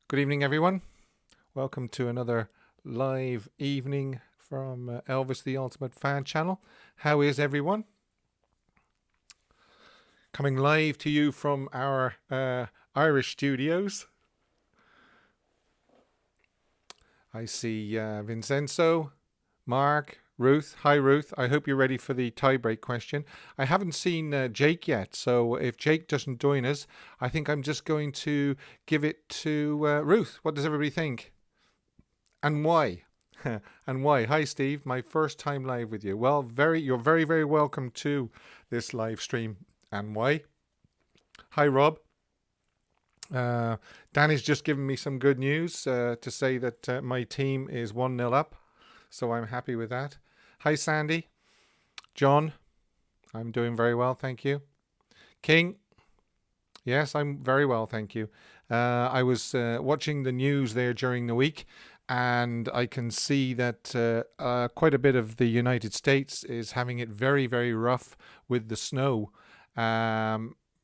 Good evening, everyone. Welcome to another live evening from Elvis the Ultimate Fan channel. How is everyone? Coming live to you from our Irish studios. I see Vincenzo, Mark, Ruth. Hi, Ruth. I hope you're ready for the tiebreak question. I haven't seen Jake yet, so if Jake doesn't join us, I think I'm just going to give it to Ruth. What does everybody think? And why? And why? Hi, Steve. My first time live with you. Well, you're very, very welcome to this live stream. And why? Hi, Rob. Danny's just given me some good news to say that my team is 1-0 up. So I'm happy with that. Hi, Sandy. John. I'm doing very well, thank you. King. Yes, I'm very well, thank you. I was watching the news there during the week, and I can see that quite a bit of the United States is having it very, very rough with the snow.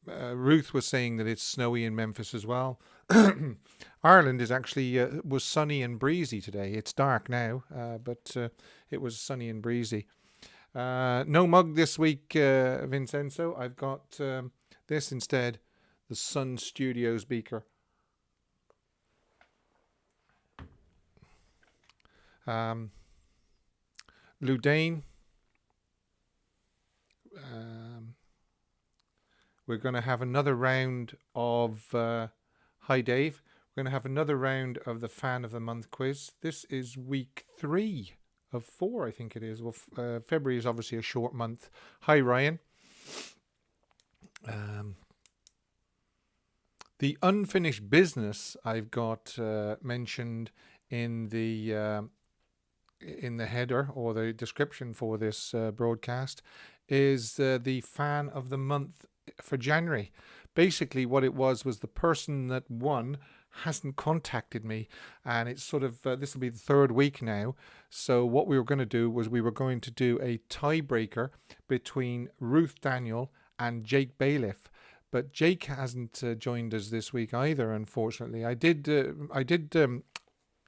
Ruth was saying that it's snowy in Memphis as well. Ireland is actually was sunny and breezy today. It's dark now, but it was sunny and breezy. No mug this week, Vincenzo. I've got this instead, the Sun Studios beaker. Ludane. We're going to have another round of hi Dave. We're going to have another round of the Fan of the Month quiz. This is week 3 of 4, I think it is. Well, February is obviously a short month. Hi Ryan. The unfinished business I've got mentioned in the header or the description for this broadcast is the Fan of the Month for January. Basically what it was the person that won hasn't contacted me, and it's sort of this will be the 3rd week now. So what we were going to do was we were going to do a tiebreaker between Ruth Daniel and Jake Bailiff, but Jake hasn't joined us this week either, unfortunately. I did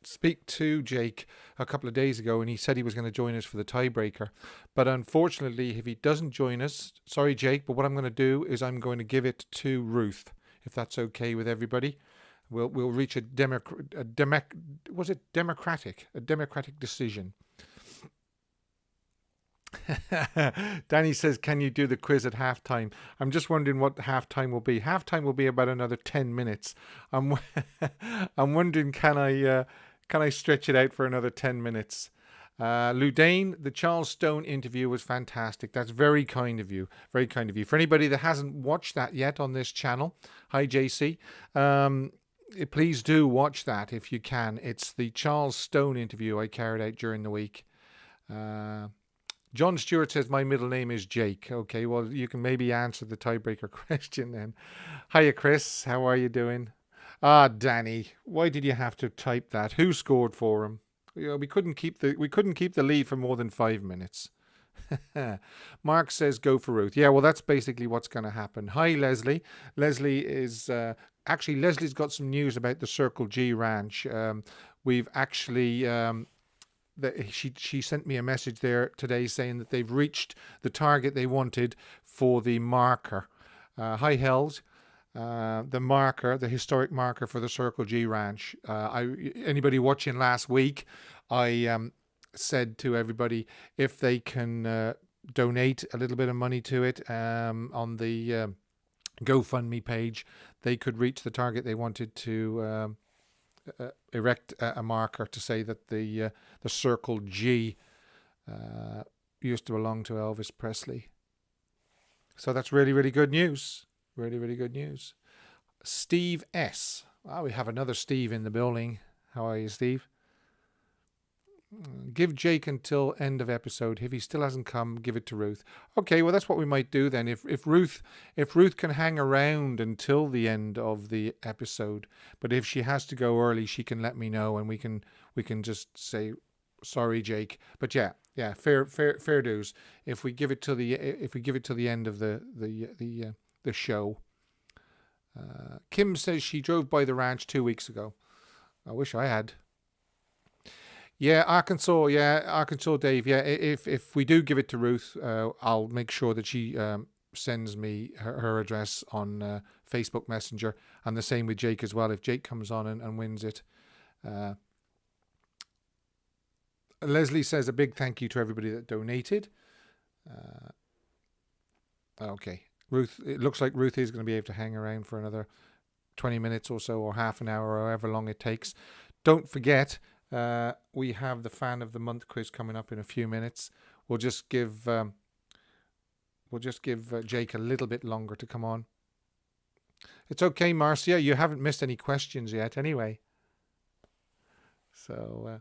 speak to Jake a couple of days ago, and he said he was going to join us for the tiebreaker, but unfortunately if he doesn't join us, sorry Jake, but what I'm going to do is I'm going to give it to Ruth, if that's okay with everybody. We'll reach a democratic decision. Danny says, can you do the quiz at halftime? I'm just wondering what halftime will be. Halftime will be about another 10 minutes. I'm wondering, can I stretch it out for another 10 minutes? Ludane, the Charles Stone interview was fantastic. That's very kind of you. Very kind of you. For anybody that hasn't watched that yet on this channel, hi JC, please do watch that if you can. It's the Charles Stone interview I carried out during the week. John Stewart says my middle name is Jake. Okay, well, you can maybe answer the tiebreaker question then. Hiya, Chris. How are you doing? Ah, Danny, why did you have to type that? Who scored for him? You know, we couldn't keep the lead for more than 5 minutes. Mark says go for Ruth. Yeah, well, that's basically what's going to happen. Hi, Leslie. Leslie is actually Leslie's got some news about the Circle G Ranch. We've actually she sent me a message there today saying that they've reached the target they wanted for the marker. Hi, Hells. The marker, the historic marker for the Circle G Ranch. Anybody watching last week, I said to everybody if they can donate a little bit of money to it on the GoFundMe page, they could reach the target they wanted to erect a marker to say that the Circle G used to belong to Elvis Presley. So that's really, really good news. Really, really good news. Steve S. Oh, we have another Steve in the building. How are you, Steve? Give Jake until end of episode. If he still hasn't come, give it to Ruth. Okay, well that's what we might do then. If Ruth can hang around until the end of the episode, but if she has to go early, she can let me know and we can just say sorry, Jake. But yeah, fair dues. If we give it to the end of the show. Kim says she drove by the ranch 2 weeks ago. I wish I had. Yeah, Arkansas. Yeah, Arkansas, Dave. Yeah, if we do give it to Ruth, I'll make sure that she sends me her address on Facebook Messenger, and the same with Jake as well. If Jake comes on and wins it. Leslie says a big thank you to everybody that donated. Okay, Ruth. It looks like Ruth is going to be able to hang around for another 20 minutes or so, or half an hour, or however long it takes. Don't forget, we have the Fan of the Month quiz coming up in a few minutes. We'll just give Jake a little bit longer to come on. It's okay, Marcia. You haven't missed any questions yet, anyway. So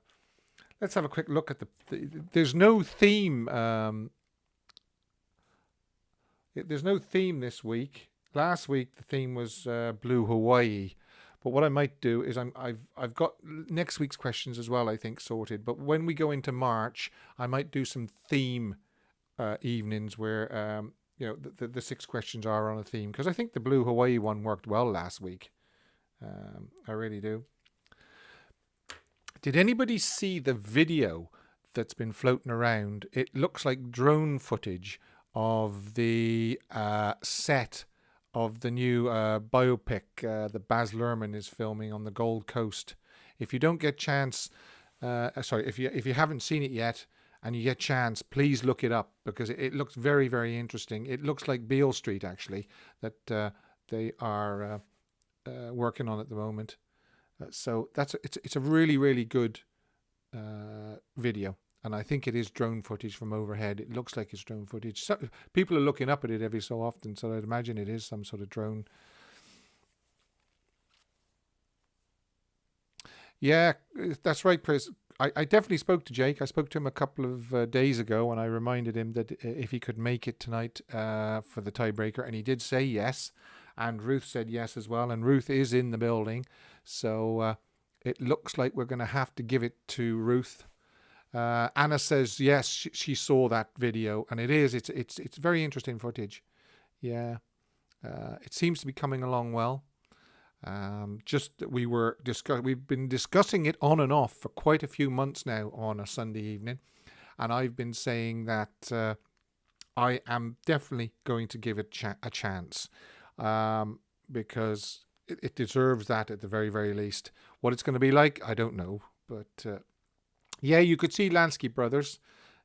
let's have a quick look at there's no theme. There's no theme this week. Last week the theme was Blue Hawaii, but what I might do is I've got next week's questions as well, I think, sorted. But when we go into March, I might do some theme evenings where the 6 questions are on a theme, because I think the Blue Hawaii one worked well last week. I really do. Did anybody see the video that's been floating around? It looks like drone footage of the set of the new biopic that Baz Luhrmann is filming on the Gold Coast. If you don't get chance, if you haven't seen it yet and you get chance, please look it up, because it looks very, very interesting. It looks like Beale Street, actually, that they are working on at the moment. So it's a really, really good video. And I think it is drone footage from overhead. It looks like it's drone footage. So, people are looking up at it every so often, so I'd imagine it is some sort of drone. Yeah, that's right, Chris. I definitely spoke to Jake. I spoke to him a couple of days ago, and I reminded him that if he could make it tonight for the tiebreaker, and he did say yes. And Ruth said yes as well. And Ruth is in the building. So it looks like we're going to have to give it to Ruth. Anna says yes, she saw that video, and it's very interesting footage. Yeah, it seems to be coming along well. Just that we've been discussing it on and off for quite a few months now on a Sunday evening, and I've been saying that I am definitely going to give it a chance, because it deserves that at the very, very least. What it's going to be like, I don't know, but. Yeah, you could see Lansky Brothers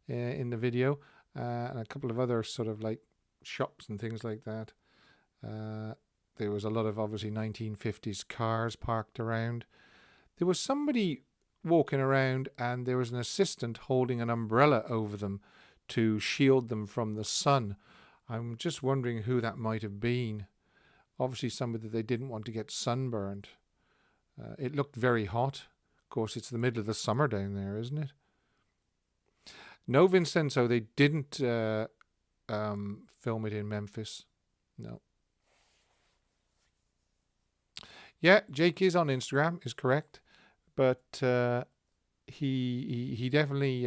in the video, and a couple of other sort of like shops and things like that. There was a lot of obviously 1950s cars parked around. There was somebody walking around, and there was an assistant holding an umbrella over them to shield them from the sun. I'm just wondering who that might have been. Obviously somebody that they didn't want to get sunburned. It looked very hot. Of course, it's the middle of the summer down there, isn't it? No, Vincenzo, they didn't film it in Memphis. No. Yeah, Jake is on Instagram, is correct, but he definitely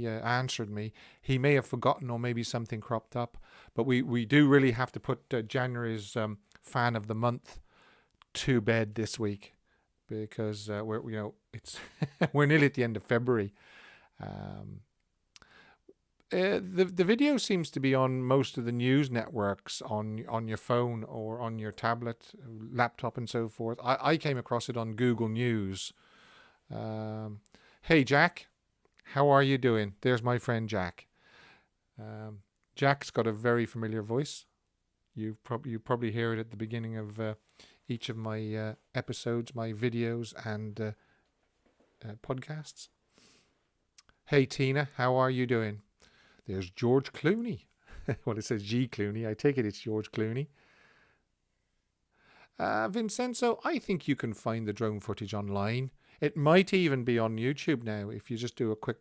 answered me. He may have forgotten, or maybe something cropped up. But we do really have to put January's Fan of the Month to bed this week. Because it's we're nearly at the end of February. The video seems to be on most of the news networks on your phone or on your tablet, laptop, and so forth. I came across it on Google News. Hey Jack, how are you doing? There's my friend Jack. Jack's got a very familiar voice. You probably hear it at the beginning of each of my episodes, my videos, and podcasts. Hey Tina, how are you doing? There's George Clooney. Well, it says G Clooney. I take it it's George Clooney. Vincenzo, I think you can find the drone footage online. It might even be on YouTube now if you just do a quick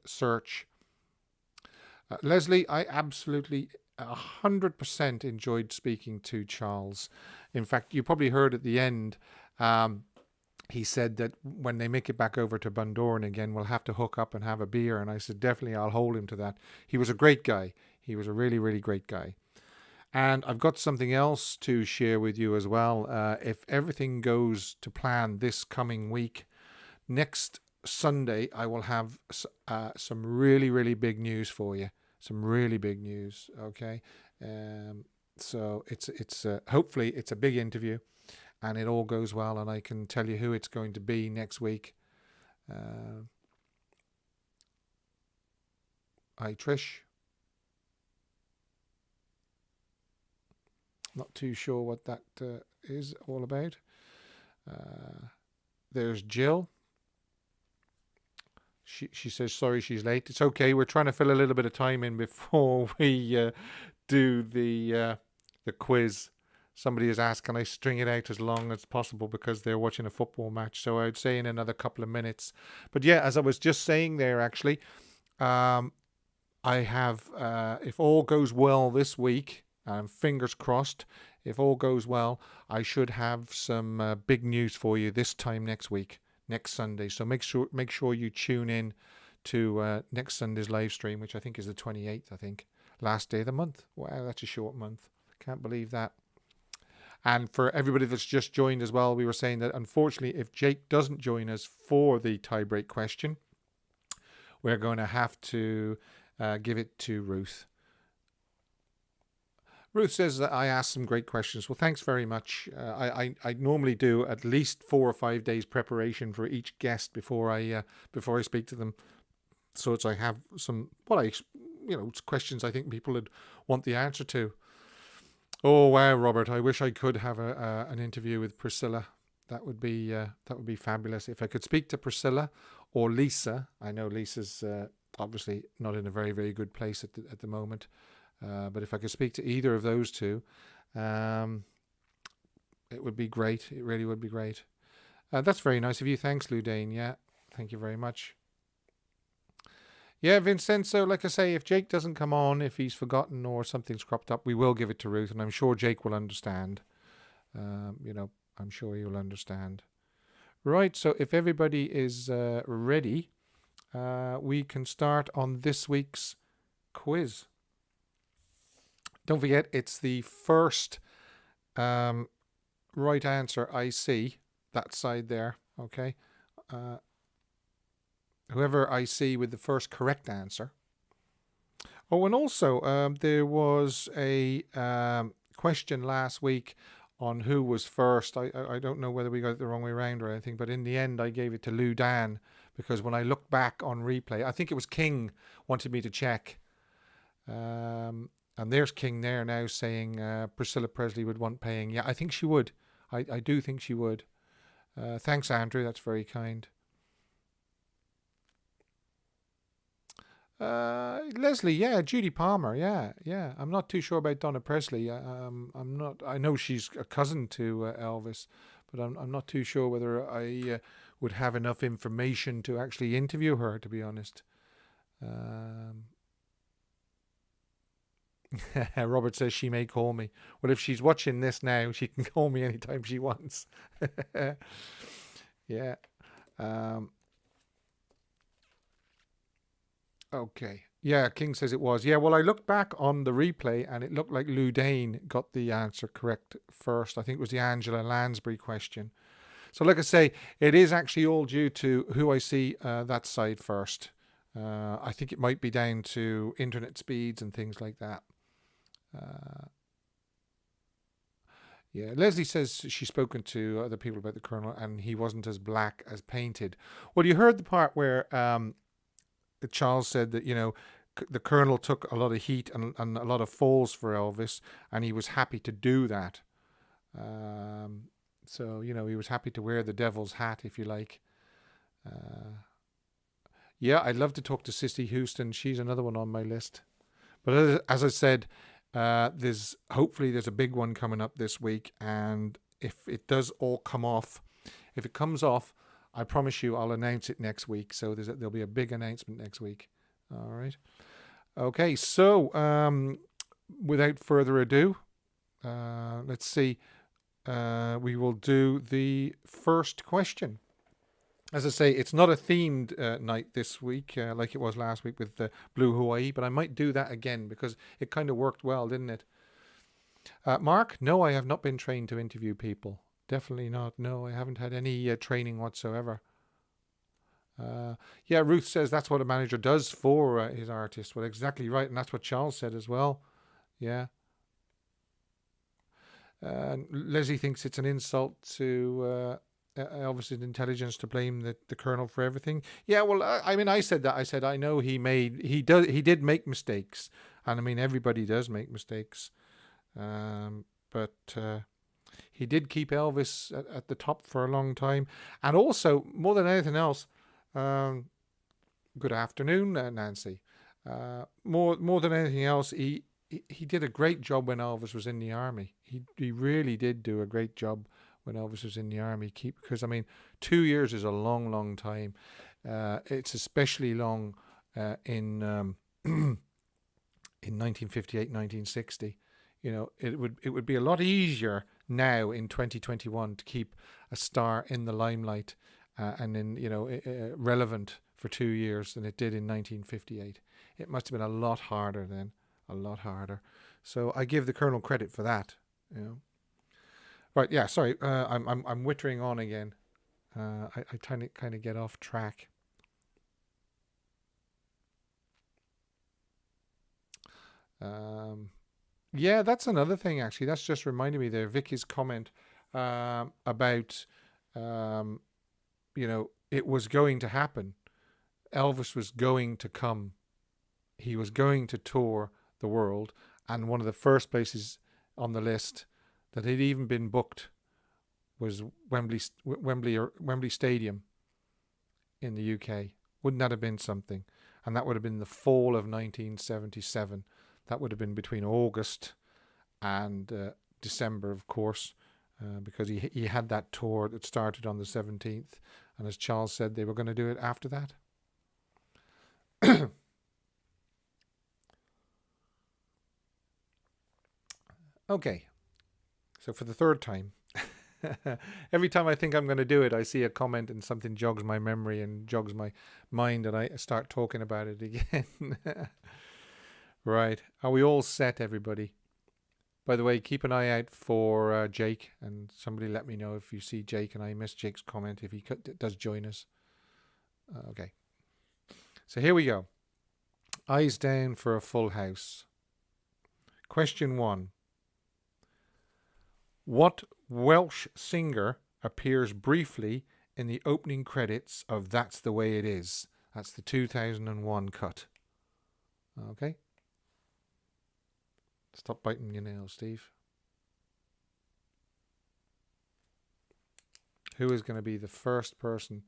search. Leslie, I absolutely 100% enjoyed speaking to Charles. In fact, you probably heard at the end, he said that when they make it back over to Bundoran again, we'll have to hook up and have a beer. And I said, definitely, I'll hold him to that. He was a great guy. He was a really, really great guy. And I've got something else to share with you as well. If everything goes to plan this coming week, next Sunday, I will have some really, really big news for you. Some really big news. Okay. So it's hopefully it's a big interview, and it all goes well, and I can tell you who it's going to be next week. Hi, Trish. Not too sure what that is all about. There's Jill. She says sorry she's late. It's okay. We're trying to fill a little bit of time in before we do the quiz. Somebody has asked, can I string it out as long as possible because they're watching a football match? So I'd say in another couple of minutes. But yeah, as I was just saying there, actually, I have, if all goes well this week, fingers crossed, if all goes well, I should have some big news for you this time next week, next Sunday. So make sure you tune in to next Sunday's live stream, which I think is the 28th, I think. Last day of the month. Wow, that's a short month. Can't believe that. And for everybody that's just joined as well, we were saying that unfortunately, if Jake doesn't join us for the tiebreak question, we're going to have to give it to Ruth. Ruth says that I asked some great questions. Well, thanks very much. I normally do at least 4 or 5 days preparation for each guest before I speak to them, so I have some questions I think people would want the answer to. Oh wow, Robert! I wish I could have an interview with Priscilla. That would be fabulous. If I could speak to Priscilla or Lisa. I know Lisa's obviously not in a very, very good place at the moment. But if I could speak to either of those two, it would be great. It really would be great. That's very nice of you. Thanks, Ludane. Yeah, thank you very much. Yeah, Vincenzo, like I say, if Jake doesn't come on, if he's forgotten or something's cropped up, we will give it to Ruth, and I'm sure Jake will understand. I'm sure he will understand. Right, so if everybody is ready, we can start on this week's quiz. Don't forget, it's the first right answer I see, that side there, okay? Whoever I see with the first correct answer. Oh, and also, there was a question last week on who was first. I don't know whether we got it the wrong way around or anything, but in the end, I gave it to Lou Dan because when I looked back on replay, I think it was King wanted me to check. And there's King there now saying Priscilla Presley would want paying. Yeah, I think she would. I do think she would. Thanks, Andrew. That's very kind. Leslie, yeah, Judy Palmer, yeah. I'm not too sure about Donna Presley. I'm not. I know she's a cousin to Elvis, but I'm not too sure whether I would have enough information to actually interview her. To be honest. Robert says she may call me. Well, if she's watching this now, she can call me anytime she wants. Yeah. Okay. Yeah, King says it was. Yeah, well, I looked back on the replay and it looked like Lou Dane got the answer correct first. I think it was the Angela Lansbury question. So like I say, it is actually all due to who I see that side first. I think it might be down to internet speeds and things like that. Yeah, Leslie says she's spoken to other people about the Colonel and he wasn't as black as painted. Well, you heard the part where Charles said that, the Colonel took a lot of heat and a lot of falls for Elvis, and he was happy to do that. So, he was happy to wear the devil's hat, if you like. Yeah, I'd love to talk to Sissy Houston. She's another one on my list. But as I said, hopefully there's a big one coming up this week, and if it does all come off, if it comes off, I promise you I'll announce it next week. So there'll be a big announcement next week. All right. Okay, so without further ado, let's see. We will do the first question. As I say, it's not a themed night this week like it was last week with the Blue Hawaii, but I might do that again because it kind of worked well, didn't it? Mark, no, I have not been trained to interview people. Definitely not. No, I haven't had any training whatsoever. Uh, yeah, Ruth says that's what a manager does for his artist. Well, exactly right, and that's what Charles said as well. Yeah. Leslie thinks it's an insult to Elvis's intelligence to blame the colonel for everything. Yeah, well, I mean, I said that. I said I know he did make mistakes, and I mean everybody does make mistakes. But he did keep Elvis at the top for a long time, and also more than anything else. Um, Good afternoon, Nancy. More than anything else, he did a great job when Elvis was in the army. He really did do a great job when Elvis was in the army. Because I mean, 2 years is a long time. It's especially long in in 1958, 1960. You know, it would be a lot easier now in 2021 to keep a star in the limelight and in relevant for 2 years than it did in 1958. It must have been a lot harder then, a lot harder. So I give the Colonel credit for that. You know. Right? Yeah. Sorry. I'm wittering on again. I kind of get off track. Yeah, that's another thing. Actually, that's just reminded me there. Vicky's comment about it was going to happen. Elvis was going to come. He was going to tour the world, and one of the first places on the list that had even been booked was Wembley Stadium in the UK. Wouldn't that have been something? And that would have been the fall of 1977. That would have been between August and December, of course, because he had that tour that started on the 17th, and as Charles said, they were going to do it after that. Okay, so for the third time, every time I think I'm going to do it, I see a comment and something jogs my memory and jogs my mind, and I start talking about it again. Right, are we all set, everybody? By the way, keep an eye out for Jake, and somebody let me know if you see Jake and I missed Jake's comment if he does join us. Okay, so here we go. Eyes down for a full house. Question 1. What Welsh singer appears briefly in the opening credits of That's the Way It Is? That's the 2001 cut. Okay. Stop biting your nails, Steve. Who is going to be the first person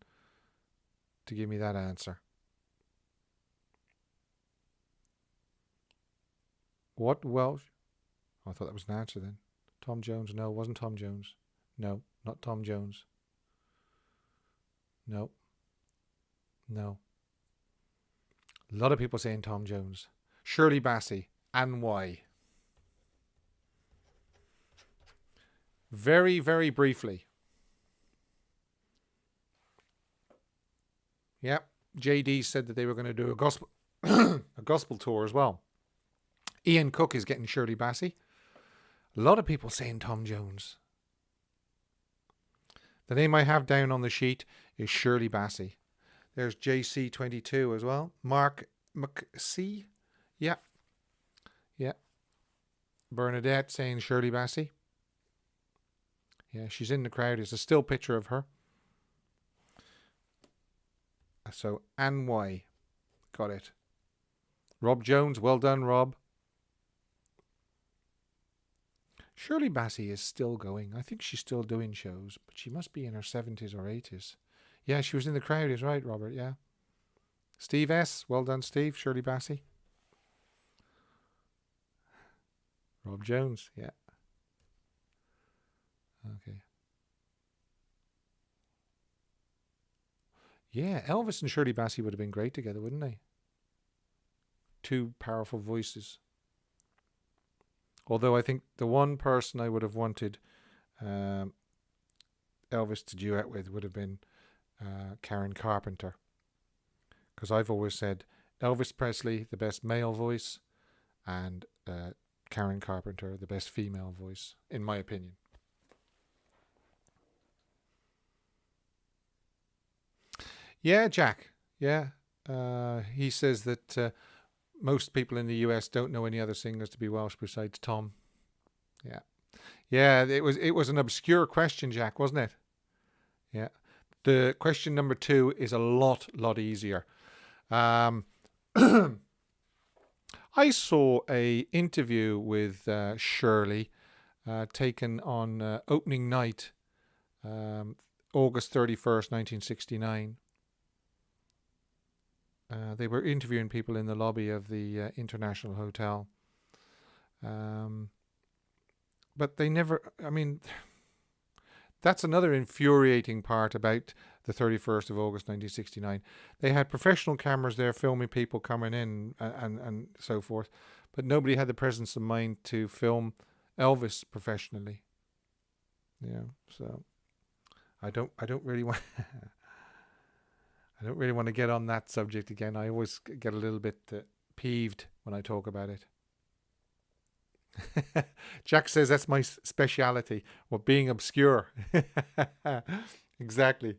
to give me that answer? What Welsh? Oh, I thought that was an answer then. Tom Jones? No, it wasn't Tom Jones. No, not Tom Jones. No. No. A lot of people saying Tom Jones. Shirley Bassey. And why? Very, very briefly. Yep. JD said that they were going to do a gospel a gospel tour as well. Ian Cook is getting Shirley Bassey. A lot of people saying Tom Jones. The name I have down on the sheet is Shirley Bassey. There's JC22 as well. Mark McC. Yeah. Yeah. Bernadette saying Shirley Bassey. Yeah, she's in the crowd. It's a still picture of her. So, Anne Y. Got it. Rob Jones. Well done, Rob. Shirley Bassey is still going. I think she's still doing shows, but she must be in her 70s or 80s. Yeah, she was in the crowd, is right, Robert, yeah. Steve S. Well done, Steve. Shirley Bassey. Rob Jones, yeah. Okay. Yeah, Elvis and Shirley Bassey would have been great together, wouldn't they? Two powerful voices. Although I think the one person I would have wanted Elvis to duet with would have been Karen Carpenter. Because I've always said Elvis Presley, the best male voice, and Karen Carpenter, the best female voice, in my opinion. Yeah, Jack. Yeah. He says that most people in the US don't know any other singers to be Welsh besides Tom. Yeah. Yeah, it was an obscure question, Jack, wasn't it? Yeah. The question number 2 is a lot easier. Um, I saw a interview with Shirley taken on opening night, August 31st, 1969. They were interviewing people in the lobby of the International Hotel. But they never, I mean, that's another infuriating part about the 31st of August 1969. They had professional cameras there filming people coming in and so forth, but nobody had the presence of mind to film Elvis professionally. Yeah, so I don't really want I don't really want to get on that subject again. I always get a little bit peeved when I talk about it. Jack says that's my speciality. Well, being obscure. Exactly.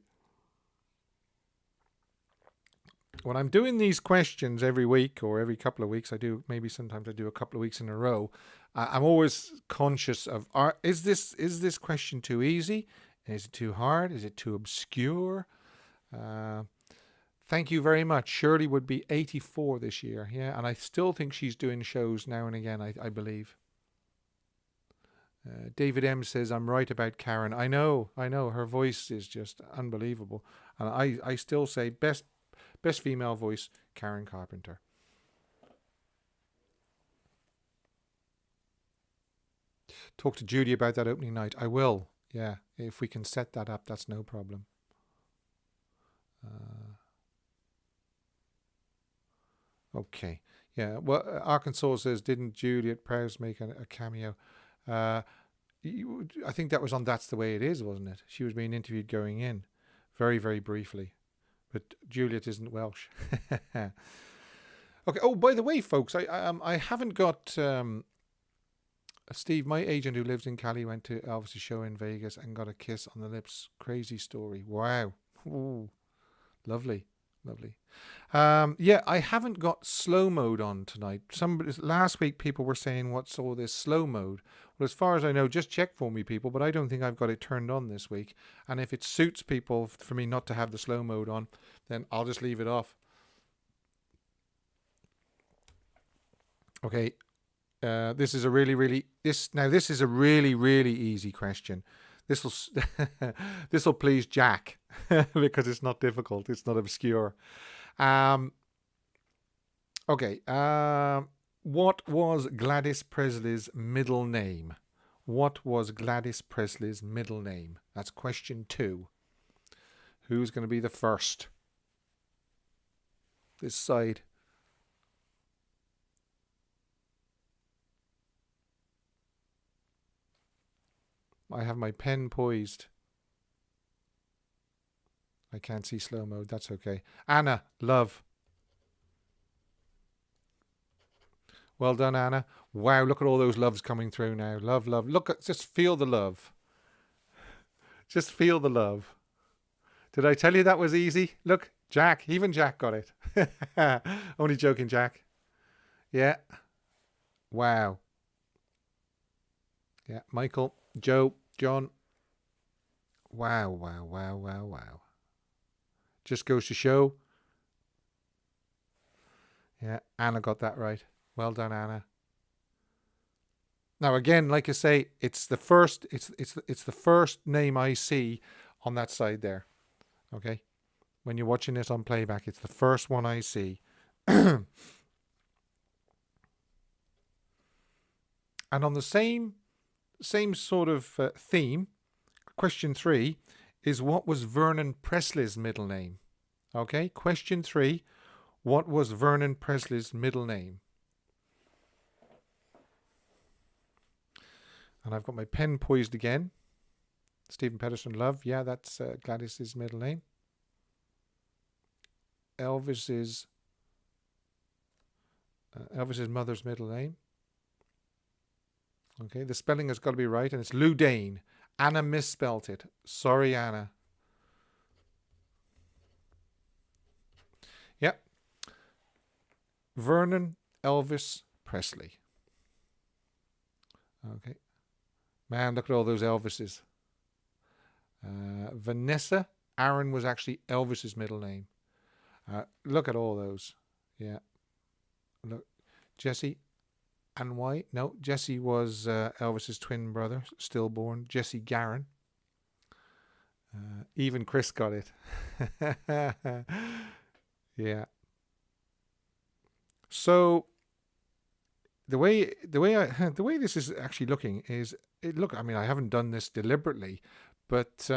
When I'm doing these questions every week or every couple of weeks, maybe sometimes I do a couple of weeks in a row. I'm always conscious of: is this question too easy? Is it too hard? Is it too obscure? Thank you very much. Shirley would be 84 this year, yeah, and I still think she's doing shows now and again. I believe. David M says I'm right about Karen. I know. Her voice is just unbelievable, and I still say best female voice, Karen Carpenter. Talk to Judy about that opening night. I will. Yeah, if we can set that up, that's no problem. Okay. Yeah. Well, Arkansas says, didn't Juliet Prowse make a cameo? I think that was on That's the Way It Is, wasn't it? She was being interviewed going in, very, very briefly. But Juliet isn't Welsh. Okay. Oh, by the way, folks, I haven't got Steve. My agent who lives in Cali went to Elvis' show in Vegas and got a kiss on the lips. Crazy story. Wow. Ooh, lovely. Yeah, I haven't got slow mode on tonight. Last week people were saying, what's all this slow mode? Well, as far as I know, just check for me, people, but I don't think I've got it turned on this week. And if it suits people for me not to have the slow mode on, then I'll just leave it off. Okay. This is a really easy question. This will please Jack because it's not difficult. It's not obscure. Okay. What was Gladys Presley's middle name? What was Gladys Presley's middle name? That's question 2. Who's going to be the first? This side. I have my pen poised. I can't see slow mode. That's okay. Anna, love. Well done, Anna. Wow, look at all those loves coming through now. Love. Just feel the love. Just feel the love. Did I tell you that was easy? Look, Jack. Even Jack got it. Only joking, Jack. Yeah. Wow. Yeah, Michael, Joe, John. Wow. Just goes to show. Yeah, Anna got that right. Well done, Anna. Now again, like I say, it's the first name I see on that side there. Okay? When you're watching this on playback, it's the first one I see. And on the same sort of theme, question 3 is, what was Vernon Presley's middle name? Okay, question 3, what was Vernon Presley's middle name? And I've got my pen poised again. Stephen Pedersen, love. Yeah, that's Gladys's middle name. Elvis's mother's middle name. Okay, the spelling has got to be right, and it's Lou Dane. Anna misspelt it. Sorry, Anna. Yep. Vernon Elvis Presley. Okay. Man, look at all those Elvises. Vanessa. Aaron was actually Elvis's middle name. Look at all those. Yeah. Look. Jesse. And why? No, Jesse was Elvis's twin brother, stillborn. Jesse Garin. Even Chris got it. Yeah. So the way this is actually looking is look. I mean, I haven't done this deliberately, but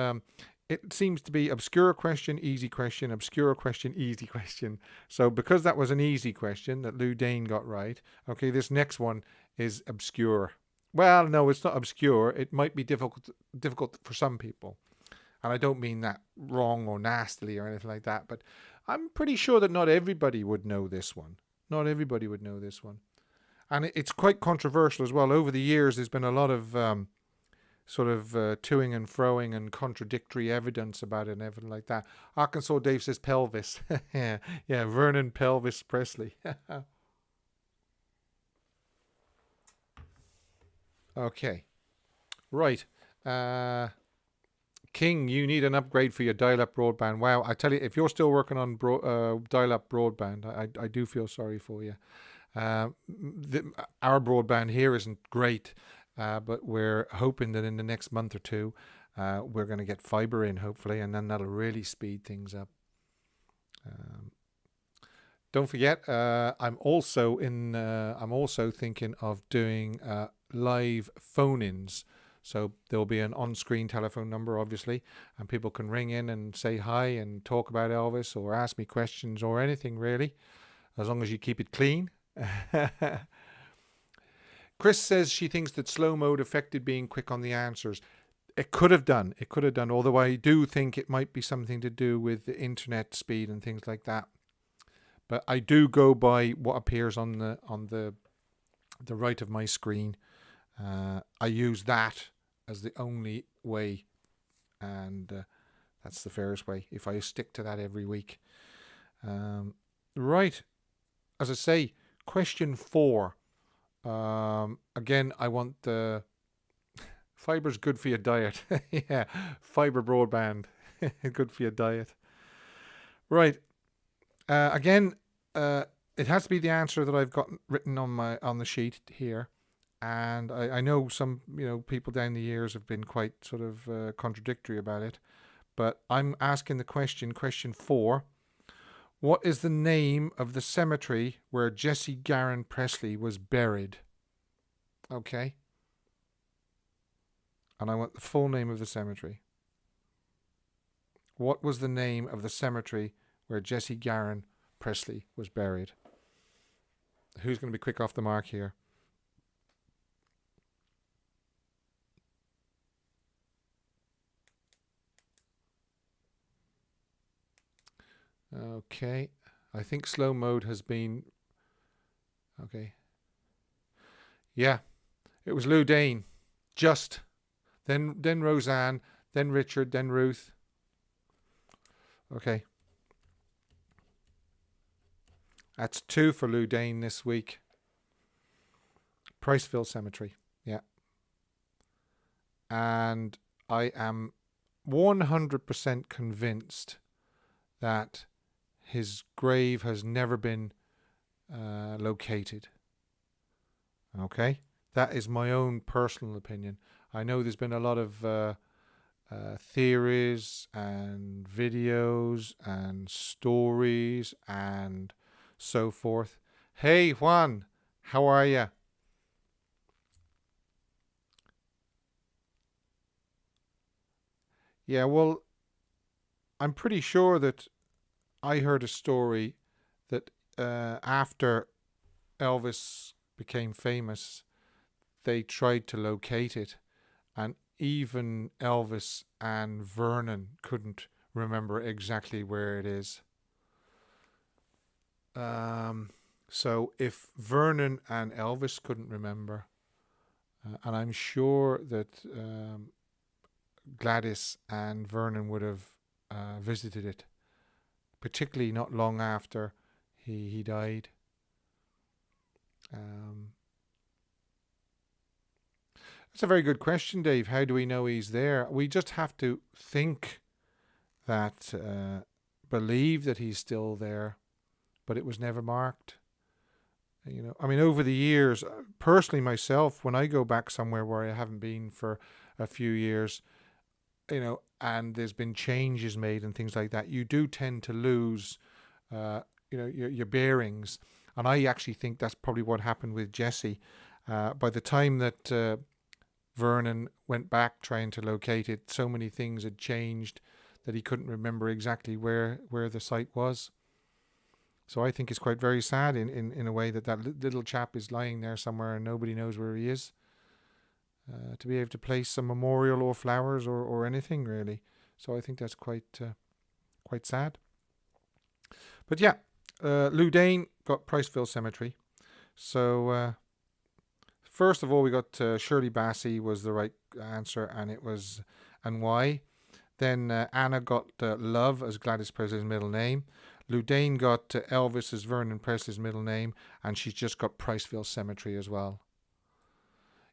it seems to be obscure question, easy question, obscure question, easy question. So because that was an easy question that Lou Dane got right, okay, this next one is obscure. Well, no, it's not obscure. It might be difficult for some people. And I don't mean that wrong or nastily or anything like that, but I'm pretty sure that not everybody would know this one. Not everybody would know this one. And it's quite controversial as well. Over the years, there's been a lot of toing and froing and contradictory evidence about it and everything like that. Arkansas Dave says pelvis. Yeah, Vernon Pelvis Presley. Okay, right. King, you need an upgrade for your dial-up broadband. Wow, I tell you, if you're still working on dial-up broadband, I do feel sorry for you. Our broadband here isn't great, but we're hoping that in the next month or two, we're going to get fiber in, hopefully, and then that'll really speed things up. Don't forget, I'm also thinking of doing live phone-ins. So there'll be an on-screen telephone number, obviously, and people can ring in and say hi and talk about Elvis or ask me questions or anything really, as long as you keep it clean. Chris says she thinks that slow mode affected being quick on the answers. It could have done. Although I do think it might be something to do with the internet speed and things like that. But I do go by what appears on the right of my screen. I use that as the only way, and that's the fairest way if I stick to that every week. Right, as I say, question 4. Again, I want the fiber's good for your diet. Yeah, fiber broadband, good for your diet. Right. Again, it has to be the answer that I've got written on the sheet here. And I know some people down the years have been quite sort of contradictory about it, but I'm asking the question 4. What is the name of the cemetery where Jesse Garin Presley was buried? Okay. And I want the full name of the cemetery. What was the name of the cemetery where Jesse Garin Presley was buried? Who's going to be quick off the mark here? Okay, I think slow mode has been... Okay. Yeah, it was Lou Dane. Just. Then Roseanne, then Richard, then Ruth. Okay. That's 2 for Lou Dane this week. Priceville Cemetery. Yeah. And I am 100% convinced that his grave has never been located. Okay? That is my own personal opinion. I know there's been a lot of theories and videos and stories and so forth. Hey, Juan, how are you? Yeah, well, I'm pretty sure that I heard a story that after Elvis became famous, they tried to locate it, and even Elvis and Vernon couldn't remember exactly where it is. So if Vernon and Elvis couldn't remember, And I'm sure that Gladys and Vernon would have visited it, particularly not long after he died. Um, that's a very good question, Dave. How do we know he's there? We just have to think that, believe that he's still there, but it was never marked. I mean, over the years, personally myself, when I go back somewhere where I haven't been for a few years, and there's been changes made and things like that, you do tend to lose, your bearings. And I actually think that's probably what happened with Jesse. By the time that Vernon went back trying to locate it, so many things had changed that he couldn't remember exactly where the site was. So I think it's quite very sad in a way that little chap is lying there somewhere and nobody knows where he is. To be able to place a memorial or flowers or anything really. So I think that's quite sad. But yeah, Lou Dane got Priceville Cemetery. So first of all, we got Shirley Bassey was the right answer, and why. Then Anna got Love as Gladys Presley's middle name. Lou Dane got Elvis as Vernon Presley's middle name, and she's just got Priceville Cemetery as well.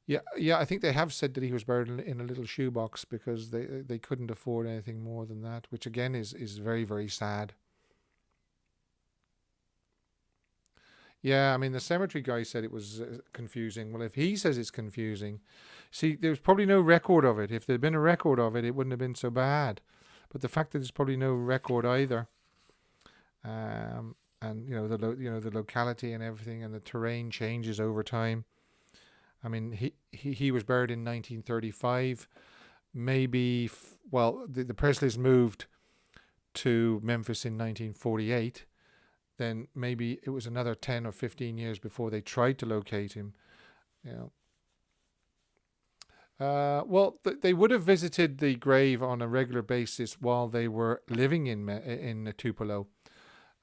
Yeah, I think they have said that he was buried in a little shoebox because they couldn't afford anything more than that, which again is very, very sad. Yeah, I mean, the cemetery guy said it was confusing. Well, if he says it's confusing, see, there's probably no record of it. If there'd been a record of it, it wouldn't have been so bad. But the fact that there's probably no record either, and the locality and everything, and the terrain changes over time. I mean, he was buried in 1935. Maybe, the Presleys moved to Memphis in 1948. Then maybe it was another 10 or 15 years before they tried to locate him. They would have visited the grave on a regular basis while they were living in Tupelo.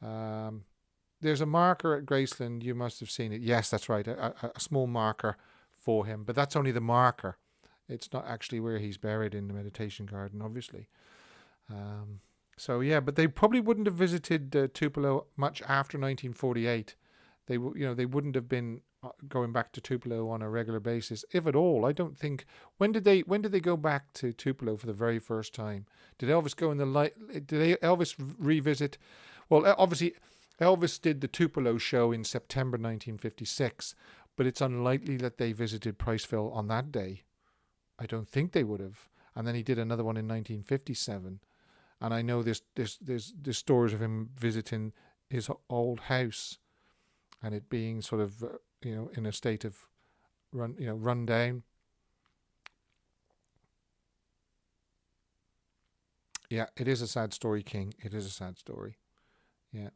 There's a marker at Graceland. You must have seen it. Yes, that's right. A small marker for him, but that's only the marker. It's not actually where he's buried in the meditation garden, obviously. But they probably wouldn't have visited Tupelo much after 1948. They wouldn't have been going back to Tupelo on a regular basis, if at all. I don't think. When did they go back to Tupelo for the very first time? Did Elvis go in the light? Did Elvis revisit? Well, obviously, Elvis did the Tupelo show in September 1956, but it's unlikely that they visited Priceville on that day. I don't think they would have. And then he did another one in 1957. And I know there's stories of him visiting his old house, and it being sort of in a state of run down. Yeah, it is a sad story, King. It is a sad story. Yeah,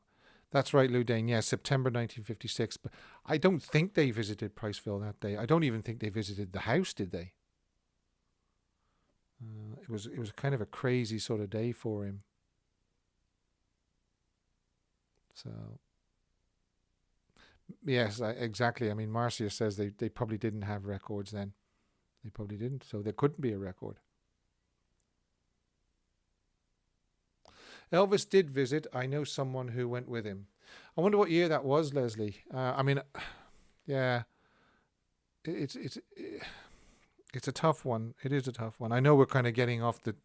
that's right, Lou Dane. Yeah, September 1956. But I don't think they visited Priceville that day. I don't even think they visited the house, did they? It was kind of a crazy sort of day for him. So, yes, exactly. I mean, Marcia says they probably didn't have records then. They probably didn't, so there couldn't be a record. Elvis did visit. I know someone who went with him. I wonder what year that was, Leslie. Yeah, it's a tough one. It is a tough one. I know we're kind of getting off the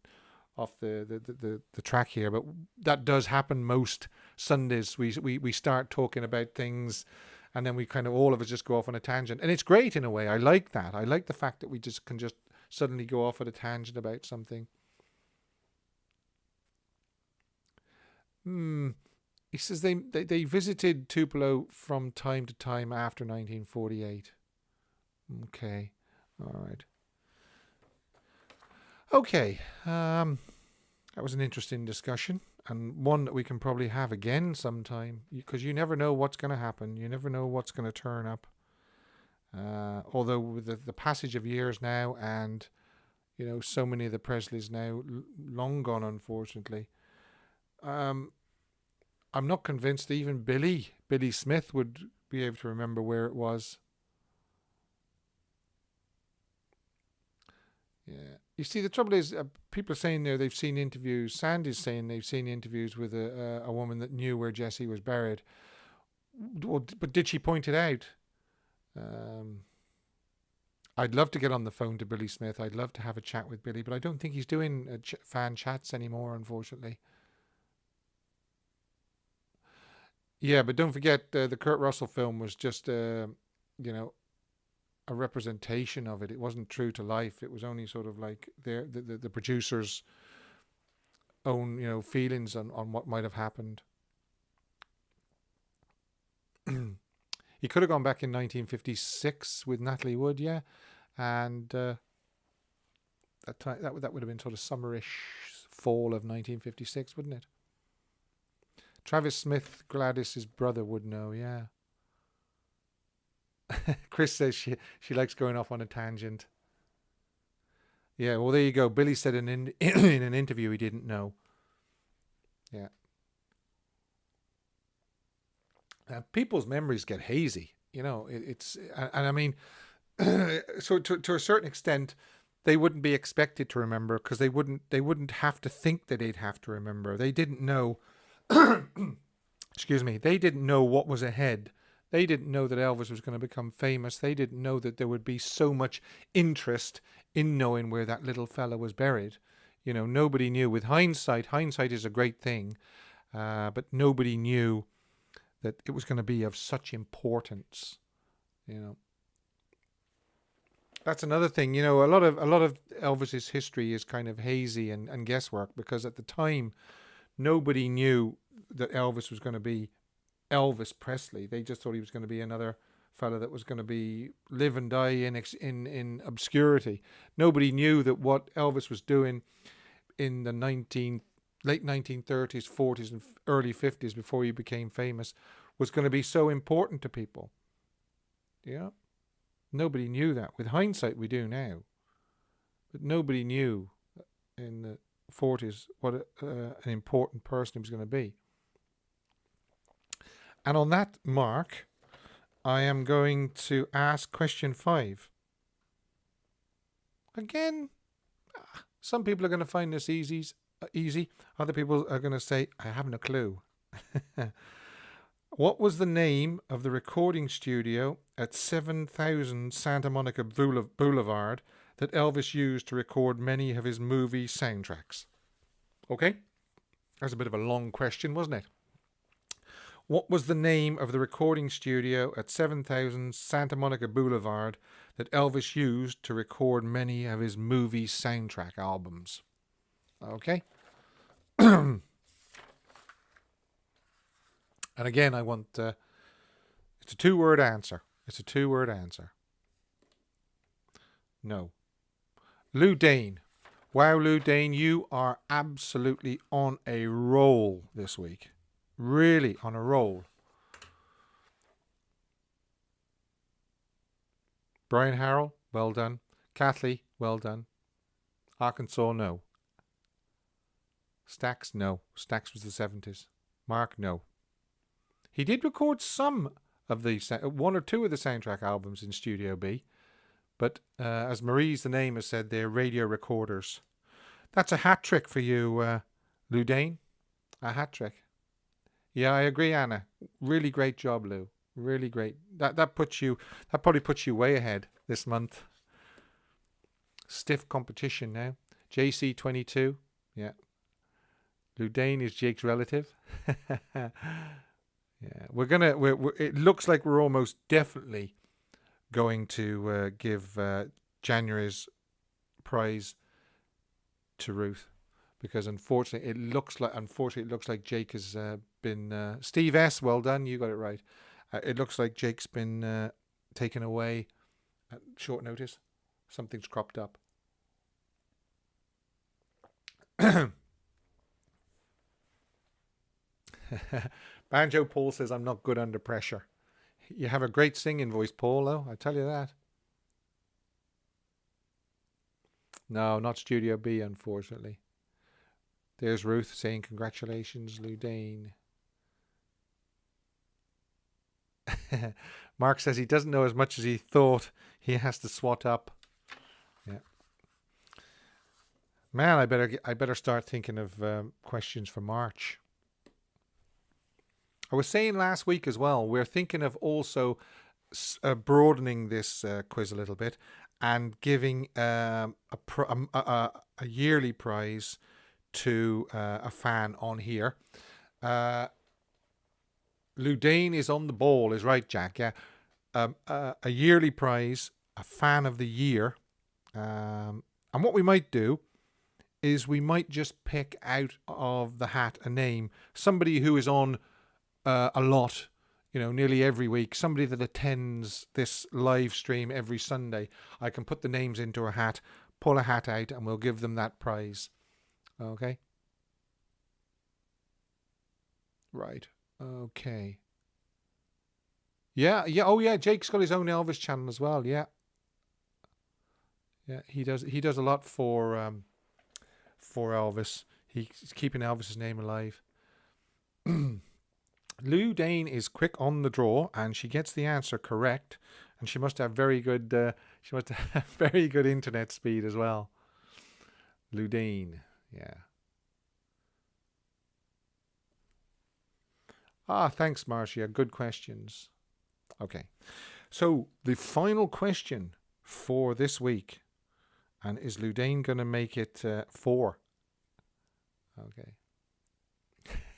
track here, but that does happen most Sundays. We start talking about things, and then we kind of all of us just go off on a tangent, and it's great in a way. I like that. I like the fact that we can just suddenly go off at a tangent about something. He says they visited Tupelo from time to time after 1948. Okay, all right. Okay, that was an interesting discussion, and one that we can probably have again sometime, because you never know what's going to happen. You never know what's going to turn up. Although with the passage of years now, and so many of the Presleys now long gone, unfortunately. I'm not convinced even Billy Smith would be able to remember where it was. Yeah. You see, the trouble is, people are saying there they've seen interviews. Sandy's saying they've seen interviews with a woman that knew where Jesse was buried. Well, but did she point it out? Um, I'd love to get on the phone to Billy Smith. I'd love to have a chat with Billy, but I don't think he's doing fan chats anymore, unfortunately. Yeah, but don't forget the Kurt Russell film was just, you know, a representation of it. It wasn't true to life. It was only sort of like the producer's own, feelings on what might have happened. He could have gone back in 1956 with Natalie Wood, yeah, and that time that would have been sort of summerish fall of 1956, wouldn't it? Travis Smith, Gladys's brother, would know, yeah. Chris says she likes going off on a tangent. Yeah, well, there you go. Billy said in an interview he didn't know. Yeah. People's memories get hazy. It's and I mean, so to a certain extent, they wouldn't be expected to remember because they wouldn't have to think that they'd have to remember. They didn't know. Excuse me. They didn't know what was ahead. They didn't know that Elvis was going to become famous. They didn't know that there would be so much interest in knowing where that little fella was buried. Nobody knew. With hindsight is a great thing, but nobody knew that it was going to be of such importance. That's another thing. A lot of Elvis's history is kind of hazy and guesswork because at the time nobody knew that Elvis was going to be Elvis Presley. They just thought he was going to be another fella that was going to be live and die in obscurity. Nobody knew that what Elvis was doing in the late 1930s, 40s, and early 50s before he became famous was going to be so important to people. Yeah, nobody knew that. With hindsight, we do now, but nobody knew in the 40s what an important person he was going to be. And on that mark, I am going to ask question 5. Again, some people are going to find this easy. Other people are going to say, I haven't a clue. What was the name of the recording studio at 7000 Santa Monica Boulevard that Elvis used to record many of his movie soundtracks? Okay, that's a bit of a long question, wasn't it? What was the name of the recording studio at 7000 Santa Monica Boulevard that Elvis used to record many of his movie soundtrack albums? Okay. And again, I want... it's a 2-word answer. No. Lou Dane. Wow, Lou Dane, you are absolutely on a roll this week. Really on a roll. Brian Harrell, well done. Kathleen, well done. Arkansas, no. Stax, no. Stax was the 70s. Mark, no. He did record some of the 1 or 2 of the soundtrack albums in Studio B, but as Marie's the name has said, they're radio recorders. That's a hat trick for you, Lou Dane. A hat trick. Yeah, I agree, Anna. Really great job, Lou. Really great. That probably puts you way ahead this month. Stiff competition now. JC22. Yeah. Lou Dane is Jake's relative. Yeah, it looks like we're almost definitely going to give January's prize to Ruth, because unfortunately it looks like Jake has been Steve S. Well done, you got it right. It looks like Jake's been taken away at short notice. Something's cropped up. Banjo Paul says, I'm not good under pressure. You have a great singing voice, Paul, though. I tell you that. No, not Studio B, unfortunately. There's Ruth saying, congratulations, Lou Dane. Mark says he doesn't know as much as he thought. He has to swat up. Yeah. Man, I better start thinking of questions for March. I was saying last week as well. We're thinking of also broadening this quiz a little bit and giving a yearly prize to a fan on here. Ludane is on the ball, is right, Jack. Yeah, a yearly prize, a fan of the year, and what we might do is we might just pick out of the hat a name, somebody who is on a lot, nearly every week, somebody that attends this live stream every Sunday. I can put the names into a hat, pull a hat out, and we'll give them that prize. Okay? Right. Okay. Yeah, yeah. Oh, yeah. Jake's got his own Elvis channel as well. Yeah, yeah. He does. He does a lot for Elvis. He's keeping Elvis's name alive. Lou Dane is quick on the draw, and she gets the answer correct. And she must have very good. She must have very good internet speed as well. Lou Dane. Yeah. Ah, thanks, Marcia. Good questions. Okay. So the final question for this week, and is Ludane going to make it 4?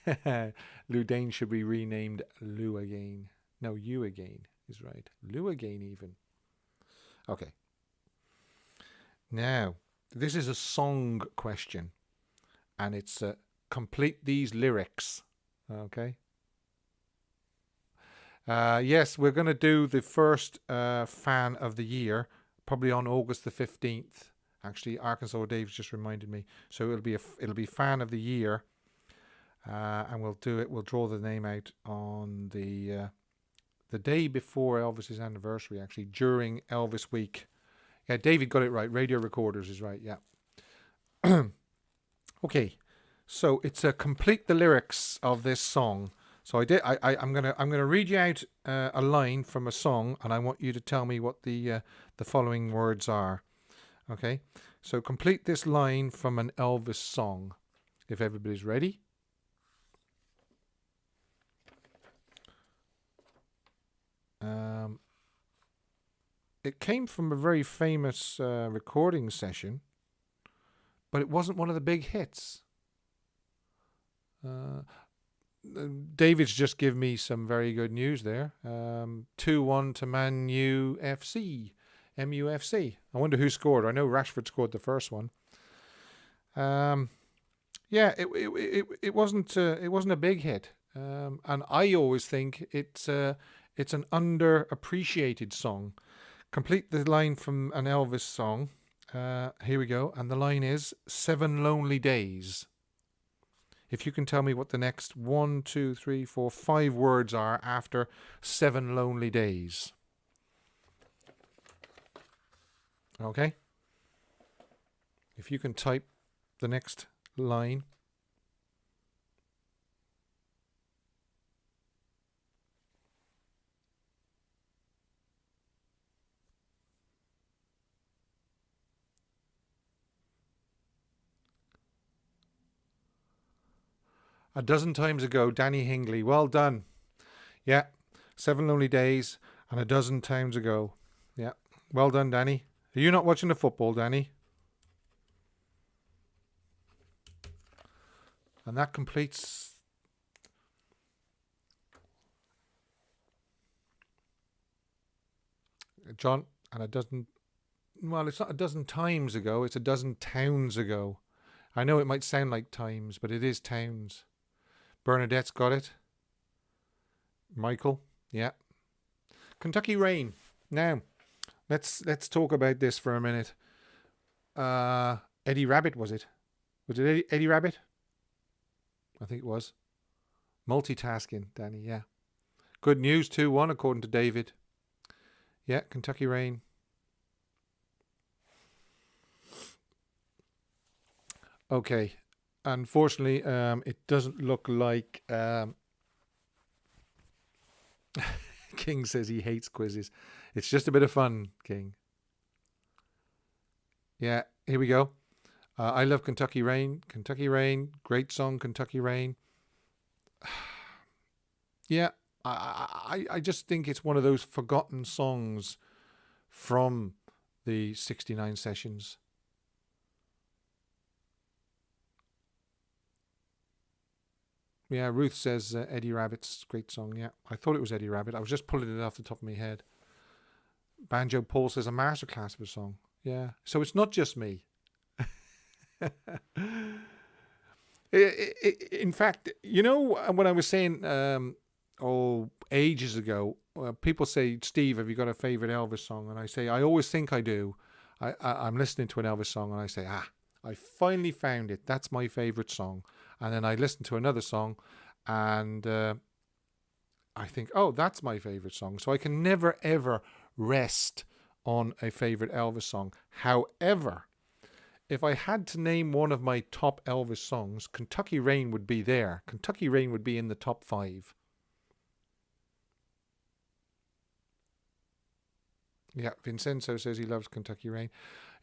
Okay. Ludane should be renamed Lou again. No, you again is right. Lou again even. Okay. Now, this is a song question, and it's complete these lyrics. Okay. Yes, we're going to do the first fan of the year, probably on August the 15th. Actually, Arkansas Dave's just reminded me. So it'll be fan of the year, and we'll do it. We'll draw the name out on the day before Elvis's anniversary. Actually, during Elvis week. Yeah, David got it right. Radio Recorders is right. Yeah. Okay, so it's complete the lyrics of this song. So I'm gonna read you out a line from a song, and I want you to tell me what the following words are. Okay, so complete this line from an Elvis song. If everybody's ready. It came from a very famous recording session, but it wasn't one of the big hits. David's just given me some very good news there. 2-1 to Man U FC. MUFC. I wonder who scored. I know Rashford scored the first one. Yeah, it wasn't a big hit. And I always think it's an underappreciated song. Complete the line from an Elvis song. Here we go. And the line is 7 Lonely Days. If you can tell me what the next 1, 2, 3, 4, 5 words are after 7 Lonely Days. Okay? If you can type the next line. A dozen times ago, Danny Hingley. Well done. Yeah, 7 Lonely Days and a dozen times ago. Yeah, well done, Danny. Are you not watching the football, Danny? And that completes... John, and a dozen... Well, it's not a dozen times ago. It's a dozen towns ago. I know it might sound like times, but it is towns. Bernadette's got it. Michael, yeah. Kentucky Rain. Now, let's talk about this for a minute. Eddie Rabbit, was it? Was it Eddie Rabbit? I think it was. Multitasking, Danny, yeah. Good news, 2-1 according to David. Yeah, Kentucky Rain. Okay. Unfortunately, it doesn't look like... King says he hates quizzes. It's just a bit of fun, King. Yeah, here we go. I love Kentucky Rain. Kentucky Rain, great song, Kentucky Rain. Yeah, I just think it's one of those forgotten songs from the 69 sessions. Yeah, Ruth says Eddie Rabbit's great song. Yeah, I thought it was Eddie Rabbit. I was just pulling it off the top of my head. Banjo Paul says a masterclass of a song. Yeah, so it's not just me. In fact, when I was saying, ages ago, people say, Steve, have you got a favorite Elvis song? And I say, I always think I do. I'm listening to an Elvis song and I say, I finally found it. That's my favorite song. And then I listen to another song and I think, oh, that's my favorite song. So I can never, ever rest on a favorite Elvis song. However, if I had to name one of my top Elvis songs, Kentucky Rain would be there. Kentucky Rain would be in the top 5. Yeah, Vincenzo says he loves Kentucky Rain.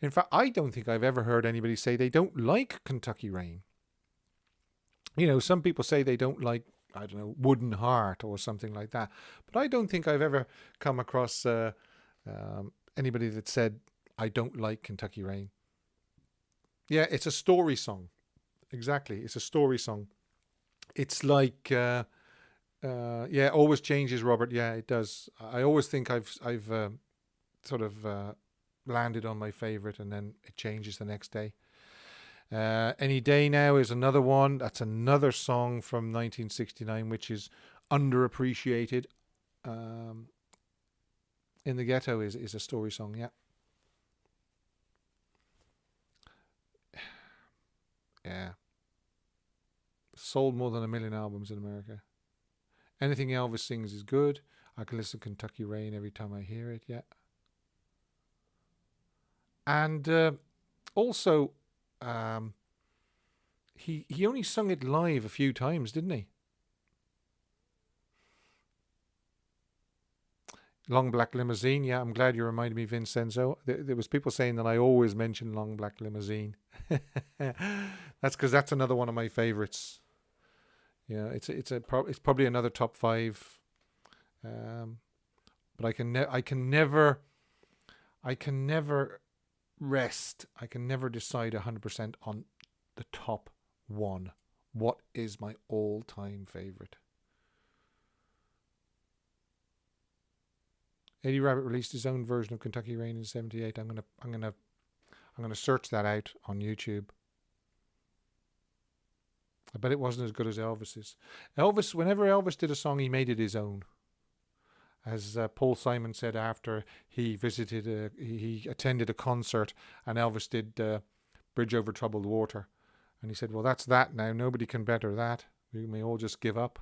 In fact, I don't think I've ever heard anybody say they don't like Kentucky Rain. Some people say they don't like, I don't know, Wooden Heart or something like that. But I don't think I've ever come across anybody that said, I don't like Kentucky Rain. Yeah, it's a story song. Exactly, it's a story song. It's like, always changes, Robert. Yeah, it does. I always think I've sort of landed on my favorite, and then it changes the next day. Any Day Now is another one. That's another song from 1969, which is underappreciated. In the Ghetto is a story song. Yeah. Yeah. Sold more than 1 million albums in America. Anything Elvis sings is good. I can listen to Kentucky Rain every time I hear it. Yeah. And also, he only sung it live a few times, didn't he? Long Black Limousine. Yeah, I'm glad you reminded me, Vincenzo. There was people saying that I always mention Long Black Limousine. That's because that's another one of my favorites. Yeah, it's probably another top 5. But I can never rest. I can never decide 100% on the top 1. What is my all-time favorite? Eddie Rabbit released his own version of Kentucky Rain in '78. I'm gonna search that out on YouTube. I bet it wasn't as good as Elvis's. Whenever Elvis did a song, he made it his own. As Paul Simon said after he visited, he attended a concert, and Elvis did Bridge Over Troubled Water, and he said, "Well, that's that now. Nobody can better that. We may all just give up."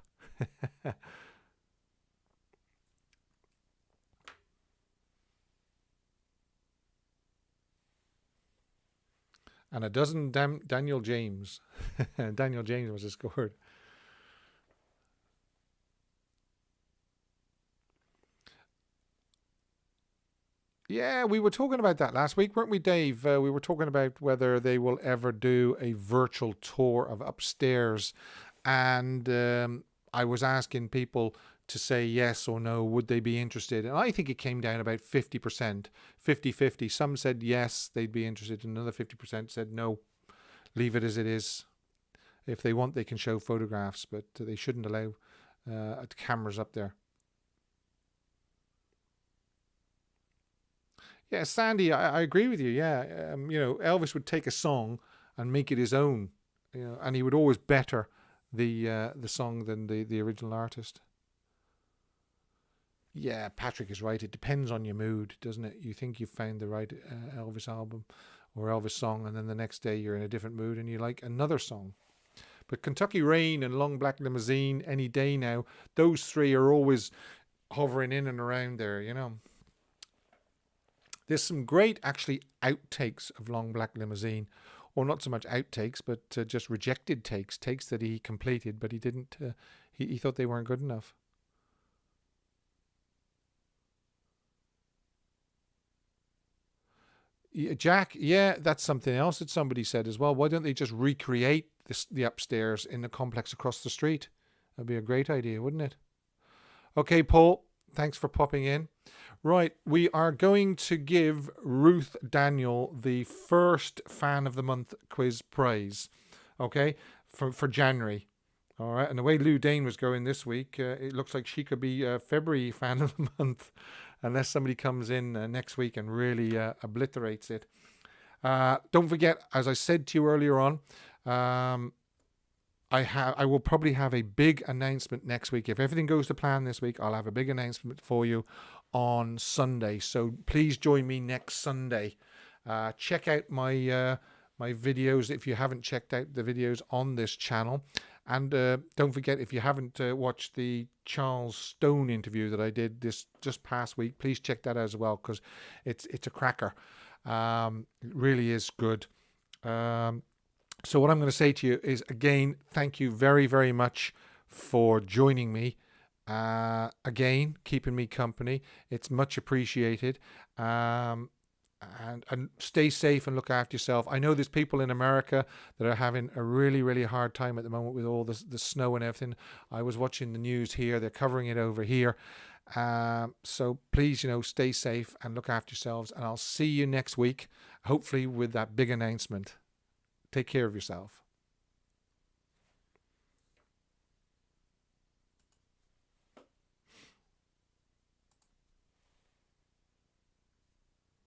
And a dozen Daniel James. Daniel James was scored. Yeah, we were talking about that last week, weren't we, Dave? We were talking about whether they will ever do a virtual tour of Upstairs. And I was asking people to say yes or no, would they be interested? And I think it came down about 50%, 50-50. Some said yes, they'd be interested. And another 50% said no, leave it as it is. If they want, they can show photographs, but they shouldn't allow cameras up there. Yeah, Sandy, I agree with you. Yeah, Elvis would take a song and make it his own, and he would always better the song than the original artist. Yeah, Patrick is right. It depends on your mood, doesn't it? You think you've found the right Elvis album or Elvis song, and then the next day you're in a different mood and you like another song. But Kentucky Rain and Long Black Limousine, Any Day Now, those 3 are always hovering in and around there, There's some great, actually, outtakes of Long Black Limousine. Or not so much outtakes, but just rejected takes that he completed, but he didn't, he thought they weren't good enough. Jack, yeah, that's something else that somebody said as well. Why don't they just recreate the upstairs in the complex across the street? That'd be a great idea, wouldn't it? Okay, Paul, thanks for popping in. Right, we are going to give Ruth Daniel the first Fan of the Month quiz prize, okay, for January. All right, and the way Lou Dane was going this week, it looks like she could be February Fan of the Month, unless somebody comes in next week and really obliterates it. Don't forget, as I said to you earlier on, I will probably have a big announcement next week. If everything goes to plan this week, I'll have a big announcement for you on Sunday. So please join me next Sunday. Check out my my videos if you haven't checked out the videos on this channel. And don't forget, if you haven't watched the Charles Stone interview that I did this just past week, please check that out as well, because it's a cracker. It really is good. So what I'm going to say to you is, again, thank you very, very much for joining me. Again, keeping me company. It's much appreciated. And stay safe and look after yourself. I know there's people in America that are having a really, really hard time at the moment with all the snow and everything. I was watching the news here. They're covering it over here. So please, stay safe and look after yourselves. And I'll see you next week, hopefully with that big announcement. Take care of yourself.